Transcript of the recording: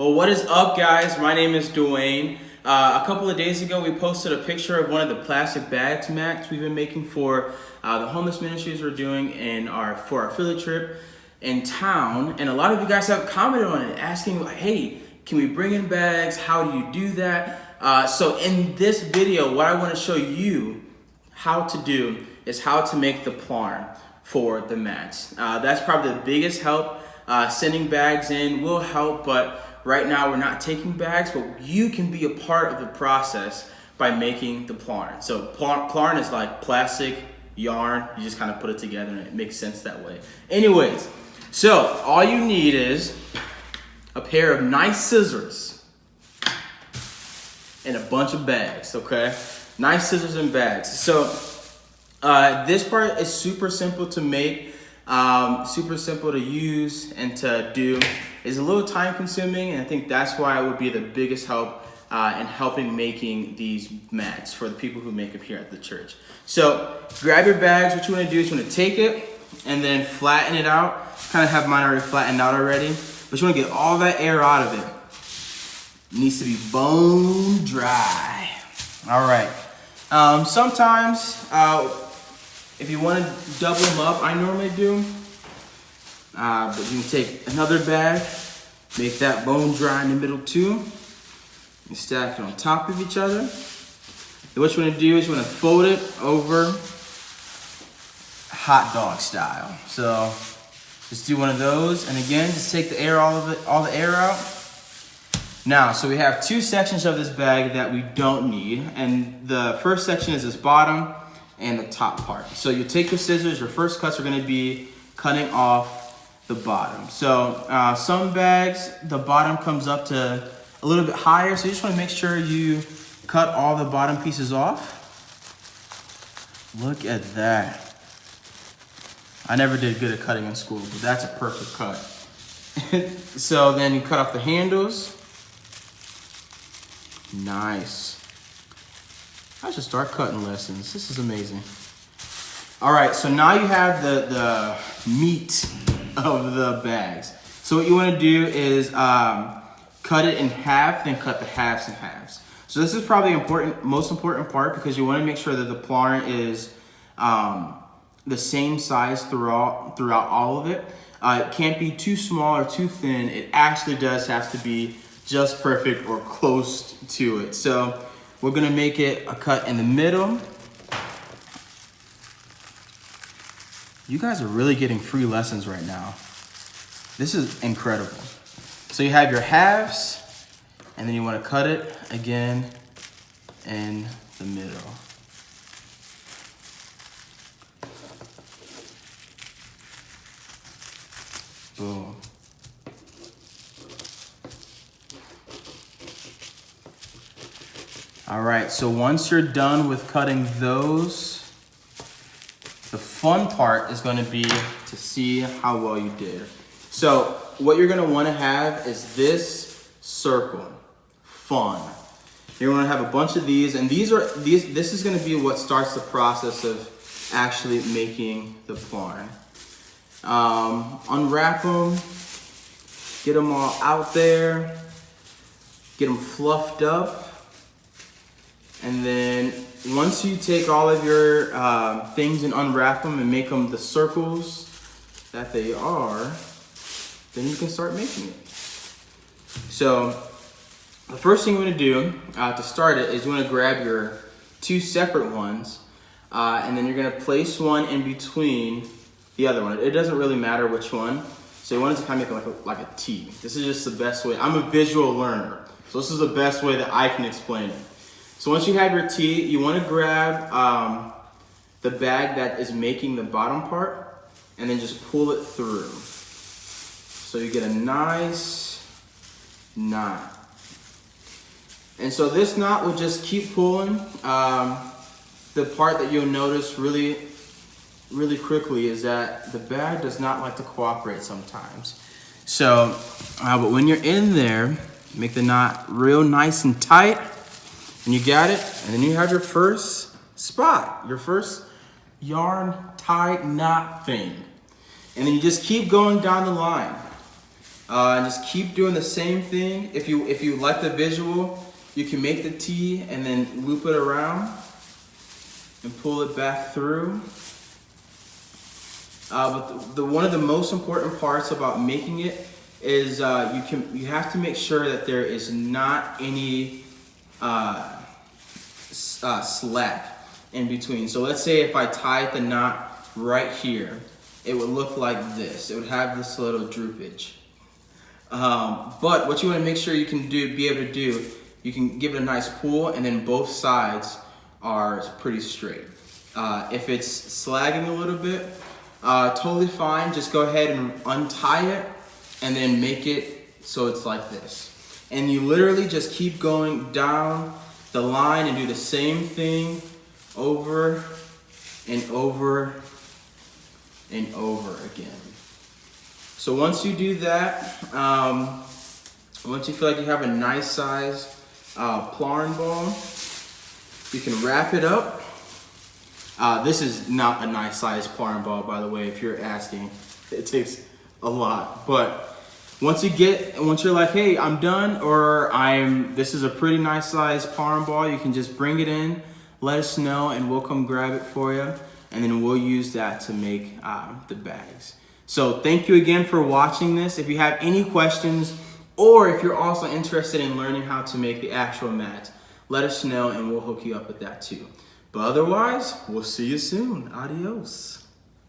Well, what is up, guys? My name is Dwayne. A couple of days ago, we posted a picture of one of the plastic bags mats we've been making for the homeless ministries we're doing for our field trip in town. And a lot of you guys have commented on it, asking like, hey, can we bring in bags? How do you do that? So in this video, what I want to show you how to do is how to make the Plarn for the mats. That's probably the biggest help. Sending bags in will help, but right now we're not taking bags, but you can be a part of the process by making the Plarn. So Plarn is like plastic yarn. You just kind of put it together and it makes sense that way. Anyways, so all you need is a pair of nice scissors and a bunch of bags, okay? Nice scissors and bags. So this part is super simple to make, super simple to use and to do. It's a little time consuming, and I think that's why it would be the biggest help in helping making these mats for the people who make them here at the church. So grab your bags. What you want to do is you want to take it and then flatten it out. Kind of have mine already flattened out already, but you want to get all that air out of it. It needs to be bone dry. All right. Sometimes if you want to double them up, I normally do. But you can take another bag, make that bone dry in the middle too. You stack it on top of each other. And what you want to do is you want to fold it over hot dog style. So just do one of those, and again, just take the air, all the air out. Now, so we have two sections of this bag that we don't need, and the first section is this bottom and the top part. So you take your scissors. Your first cuts are going to be cutting off the bottom. So some bags, the bottom comes up to a little bit higher, so you just want to make sure you cut all the bottom pieces off. Look at that. I never did good at cutting in school, but that's a perfect cut. So then you cut off the handles. Nice. I should start cutting lessons. This is amazing. All right, so now you have the meat of the bags. So what you want to do is cut it in half, then cut the halves in halves. So this is probably most important part, because you want to make sure that the Plarn is the same size throughout all of it. It can't be too small or too thin. It actually does have to be just perfect or close to it. So we're gonna make it a cut in the middle. You guys are really getting free lessons right now. This is incredible. So you have your halves, and then you want to cut it again in the middle. Boom. All right, so once you're done with cutting those, the fun part is going to be to see how well you did. So what you're going to want to have is this circle, fun. You're going to have a bunch of these, and this is going to be what starts the process of actually making the Plarn. Unwrap them, get them all out there, get them fluffed up. And then once you take all of your things and unwrap them and make them the circles that they are, then you can start making it. So the first thing you want to do to start it is you want to grab your two separate ones, and then you're going to place one in between the other one. It doesn't really matter which one. So you want it to kind of make it like a T. This is just the best way. I'm a visual learner, so this is the best way that I can explain it. So once you have your T, you want to grab the bag that is making the bottom part, and then just pull it through. So you get a nice knot. And so this knot will just keep pulling. The part that you'll notice really quickly is that the bag does not like to cooperate sometimes. So, but when you're in there, make the knot real nice and tight. And you got it, and then you have your first spot, your first yarn tie knot thing. And then you just keep going down the line And just keep doing the same thing. If you like the visual, you can make the T and then loop it around and pull it back through. But one of the most important parts about making it is you have to make sure that there is not any slack in between. So let's say if I tied the knot right here, it would look like this. It would have this little droopage. But what you want to make sure you can be able to do, you can give it a nice pull, and then both sides are pretty straight. If it's slagging a little bit, totally fine. Just go ahead and untie it and then make it so it's like this. And you literally just keep going down the line and do the same thing over and over and over again. So once you do that, once you feel like you have a nice size Plarn ball, you can wrap it up. This is not a nice size Plarn ball, by the way, if you're asking. It takes a lot. But once you're like, hey, I'm done, or this is a pretty nice size Plarn ball, you can just bring it in, let us know, and we'll come grab it for you. And then we'll use that to make the bags. So thank you again for watching this. If you have any questions, or if you're also interested in learning how to make the actual mat, let us know and we'll hook you up with that too. But otherwise, we'll see you soon. Adios.